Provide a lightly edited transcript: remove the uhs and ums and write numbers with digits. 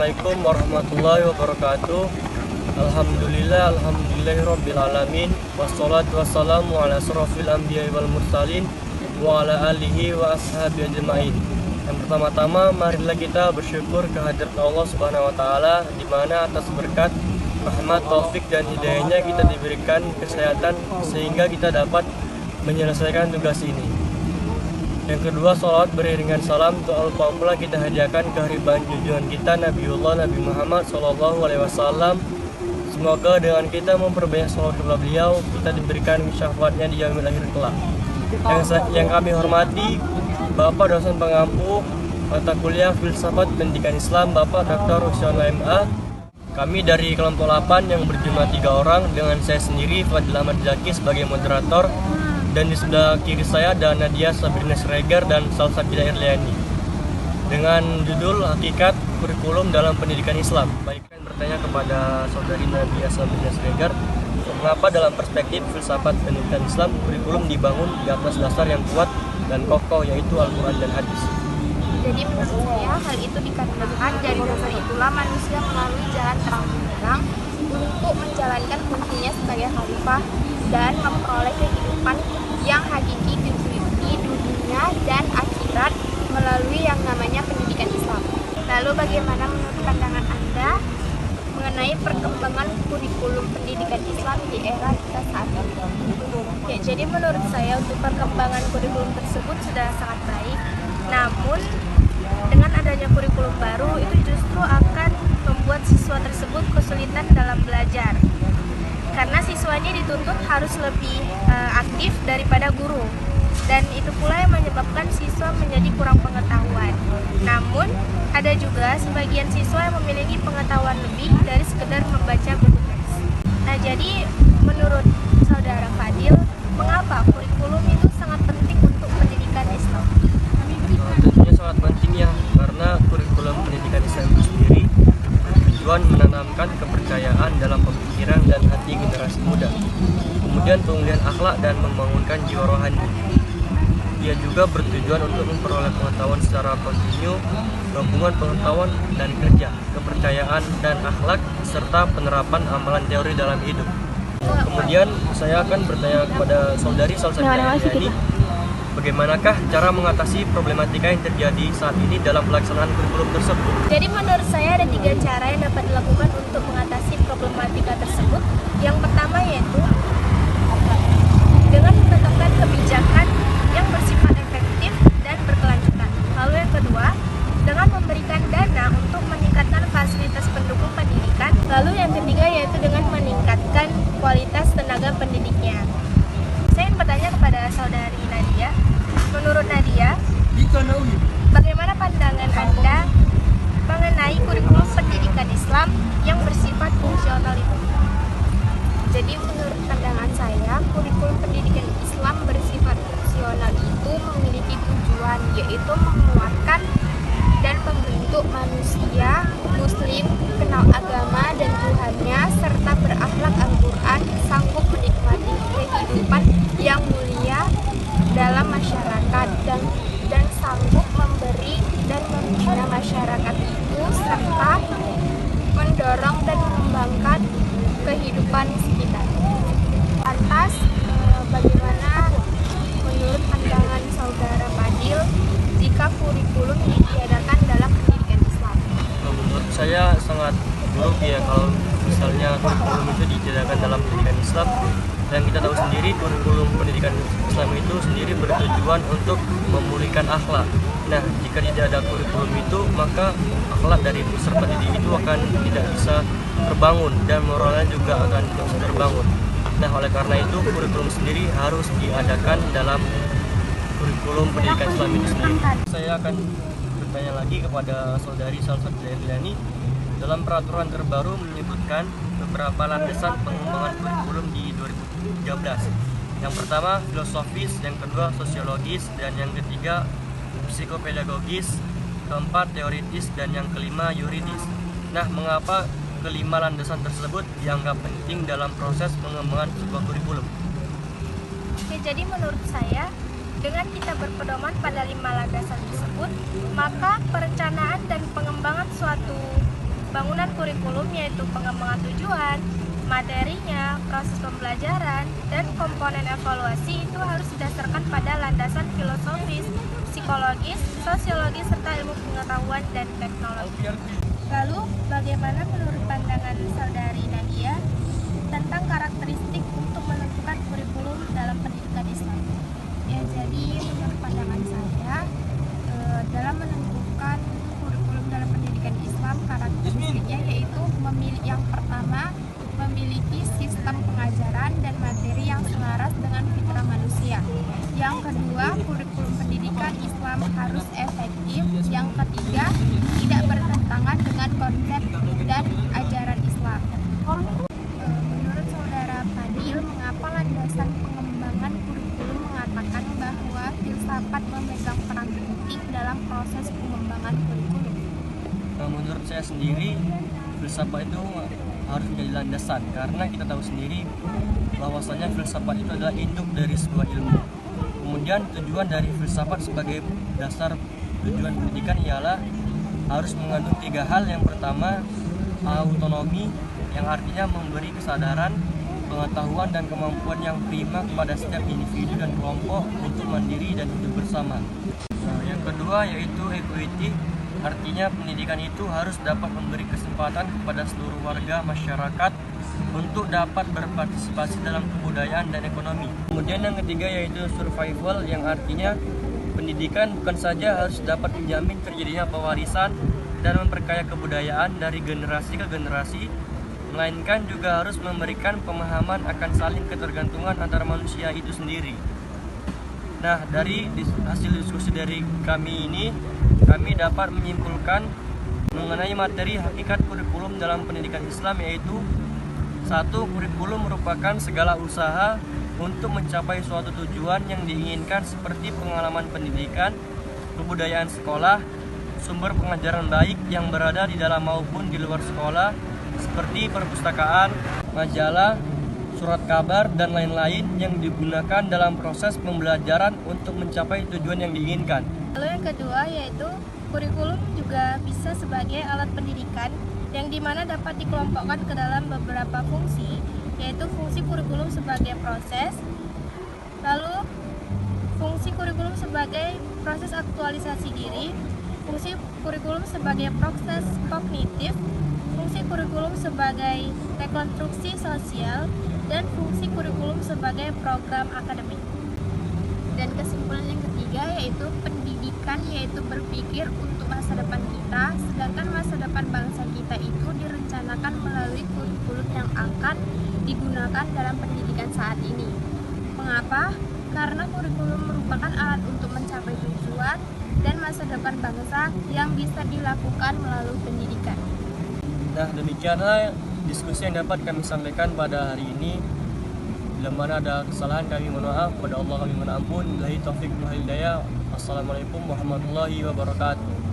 Assalamualaikum warahmatullahi wabarakatuh. Alhamdulillahirrabbilalamin. Wassalatu wassalamu ala asrofil anbiya wal mursalin wa ala alihi wa ashabi ajma'in. Yang pertama-tama, marilah kita bersyukur kehadirat Allah Subhanahu wa Ta'ala, di mana atas berkat, rahmat, taufik dan hidayahnya kita diberikan kesehatan sehingga kita dapat menyelesaikan tugas ini. Yang kedua, sholawat beriringan salam untuk pula kita hadiahkan kehariban junjungan kita Nabiullah Nabi Muhammad SAW. Semoga dengan kita memperbanyak sholawat kepada beliau, kita diberikan syafaatnya di yaumil akhir kelak. Yang kami hormati Bapak dosen pengampu mata kuliah Filsafat Pendidikan Islam, Bapak Dr. Husainul MA. Kami dari kelompok 8 yang berjumlah 3 orang dengan saya sendiri Fadil Ahmad Zaki sebagai moderator, dan di sebelah kiri saya ada Nadia Sabrina Sregar dan Salsabila Irliani dengan judul Hakikat Kurikulum dalam Pendidikan Islam. Baik, saya bertanya kepada saudari Nadia Sabrina Sregar, mengapa dalam perspektif filsafat pendidikan Islam kurikulum dibangun di atas dasar yang kuat dan kokoh, yaitu Al-Quran dan Hadis? Jadi menurut saya hal itu dikarenakan dari dasar itulah manusia melalui jalan terang benderang untuk menjalankan fungsinya sebagai khalifah dan memperoleh kehidupan yang hakiki di dunia dan akhirat melalui yang namanya pendidikan Islam. Lalu bagaimana menurut pandangan Anda mengenai perkembangan kurikulum pendidikan Islam di era kita saat ini? Ya, jadi menurut saya untuk perkembangan kurikulum tersebut sudah sangat baik. Namun dengan adanya kurikulum baru itu justru akan membuat siswa tersebut kesulitan dalam belajar. Karena siswanya dituntut harus lebih aktif daripada guru, dan itu pula yang menyebabkan siswa menjadi kurang pengetahuan. Namun ada juga sebagian siswa yang memiliki pengetahuan lebih dari sekedar membaca buku teks. Nah, jadi menurut saudara Fadil, mengapa kurikulum itu sangat penting untuk pendidikan Islam? Tentunya sangat penting ya, karena kurikulum pendidikan Islam itu sendiri bertujuan menanamkan kepercayaan dalam pemikiran dan hati generasi muda, kemudian pemulihan akhlak dan membangunkan jiwa rohani. Ia juga bertujuan untuk memperoleh pengetahuan secara kontinu, gabungan pengetahuan dan kerja, kepercayaan dan akhlak, serta penerapan amalan teori dalam hidup. Kemudian saya akan bertanya kepada saudari Salsabila ini, bagaimanakah cara mengatasi problematika yang terjadi saat ini dalam pelaksanaan kurikulum tersebut? Jadi menurut saya ada 3 cara yang dapat dilakukan untuk mengatasi problematika tersebut. Yang pertama yaitu dengan menetapkan kebijakan yang bersifat efektif dan berkelanjutan. Lalu yang kedua, dengan memberikan dana untuk meningkatkan fasilitas pendukung pendidikan. Lalu yang ketiga yaitu dengan meningkatkan kualitas tenaga pendidiknya. Saya ingin bertanya kepada saudari Nadia, menurut Nadia, bagaimana pandangan Anda mengenai kurikulum pendidikan Islam yang bersifat fungsional itu? Jadi menurut pandangan saya, kurikulum pendidikan Islam bersifat fungsional itu memiliki tujuan, yaitu menguatkan dan membentuk manusia Muslim kenal agama dan Tuhannya, serta berakhlak Al-Quran, sanggup menikmati kehidupan yang mulia dalam masyarakat, dan sanggup memberi dan membina masyarakat itu, serta mendorong dan mengembangkan kehidupan sekitar. Lantas, bagaimana menurut pandangan saudara Fadil jika kurikulum ditiadakan dalam pendidikan Islam? Menurut saya sangat buruk ya kalau misalnya kurikulum itu ditiadakan dalam pendidikan Islam. Dan kita tahu sendiri kurikulum pendidikan Islam itu sendiri bertujuan untuk memulihkan akhlak. Nah, jika tidak ada kurikulum itu, maka akhlak dari peserta didik itu akan tidak bisa terbangun dan moralnya juga akan tidak bisa terbangun. Nah, oleh karena itu kurikulum sendiri harus diadakan dalam kurikulum pendidikan Islam itu sendiri. Saya akan bertanya lagi kepada saudari Salsabila Irliani. Dalam peraturan terbaru menyebutkan beberapa landasan pengembangan kurikulum di 2013. Yang pertama filosofis, yang kedua sosiologis, dan yang ketiga psikopedagogis, keempat teoritis, dan yang kelima yuridis. Nah, mengapa kelima landasan tersebut dianggap penting dalam proses pengembangan sebuah kurikulum? Oke, jadi menurut saya, dengan kita berpedoman pada 5 landasan tersebut, maka perencanaan dan pengembangan suatu bangunan kurikulum yaitu pengembangan tujuan, materinya, proses pembelajaran, dan komponen evaluasi itu harus didasarkan pada landasan filosofis, psikologis, sosiologis, serta ilmu pengetahuan dan teknologi. Lalu, bagaimana menurut pandangan saudari Nadia tentang karakteristik untuk menentukan kurikulum dalam pendidikan Islam? Ya, jadi menurut pandangan saya, dalam menentukan kurikulum dalam pendidikan Islam, karakteristiknya yaitu yang pertama, memiliki sistem pengajaran dan materi yang selaras dengan fitrah manusia. Yang kedua, kurikulum pendidikan Islam harus efektif. Yang ketiga, tidak bertentangan dengan konsep dan ajaran Islam. Menurut saudara Fadil, mengapa landasan pengembangan kurikulum mengatakan bahwa filsafat memegang peran penting dalam proses pengembangan kurikulum? Menurut saya sendiri, filsafat itu harus menjadi landasan karena kita tahu sendiri bahwasanya filsafat itu adalah induk dari sebuah ilmu. Kemudian tujuan dari filsafat sebagai dasar tujuan pendidikan ialah harus mengandung 3 hal. Yang pertama, autonomi, yang artinya memberi kesadaran, pengetahuan dan kemampuan yang prima kepada setiap individu dan kelompok untuk mandiri dan hidup bersama. Yang kedua yaitu equity, artinya pendidikan itu harus dapat memberi kesempatan kepada seluruh warga masyarakat untuk dapat berpartisipasi dalam kebudayaan dan ekonomi. Kemudian yang ketiga yaitu survival, yang artinya pendidikan bukan saja harus dapat menjamin terjadinya pewarisan dan memperkaya kebudayaan dari generasi ke generasi, melainkan juga harus memberikan pemahaman akan saling ketergantungan antara manusia itu sendiri. Nah, dari hasil diskusi dari kami ini, kami dapat menyimpulkan mengenai materi hakikat kurikulum dalam pendidikan Islam, yaitu 1. Kurikulum merupakan segala usaha untuk mencapai suatu tujuan yang diinginkan seperti pengalaman pendidikan, kebudayaan sekolah, sumber pengajaran baik yang berada di dalam maupun di luar sekolah, seperti perpustakaan, majalah, surat kabar, dan lain-lain yang digunakan dalam proses pembelajaran untuk mencapai tujuan yang diinginkan. Lalu yang kedua yaitu kurikulum juga bisa sebagai alat pendidikan yang dimana dapat dikelompokkan ke dalam beberapa fungsi, yaitu fungsi kurikulum sebagai proses, lalu fungsi kurikulum sebagai proses aktualisasi diri, fungsi kurikulum sebagai proses kognitif, fungsi kurikulum sebagai rekonstruksi sosial, dan fungsi kurikulum sebagai program akademik. Dan kesimpulan yang ketiga yaitu pendidikan, yaitu berpikir untuk masa depan kita, sedangkan masa depan bangsa kita itu direncanakan melalui kurikulum yang akan digunakan dalam pendidikan saat ini. Mengapa? Karena kurikulum merupakan alat untuk mencapai tujuan dan masa depan bangsa yang bisa dilakukan melalui pendidikan. Nah, demikianlah diskusi yang dapat kami sampaikan pada hari ini. Bila mana ada kesalahan kami mohon maaf, pada Allah kami mohon ampun. Billahi taufiq wal hidayah. Assalamualaikum warahmatullahi wabarakatuh.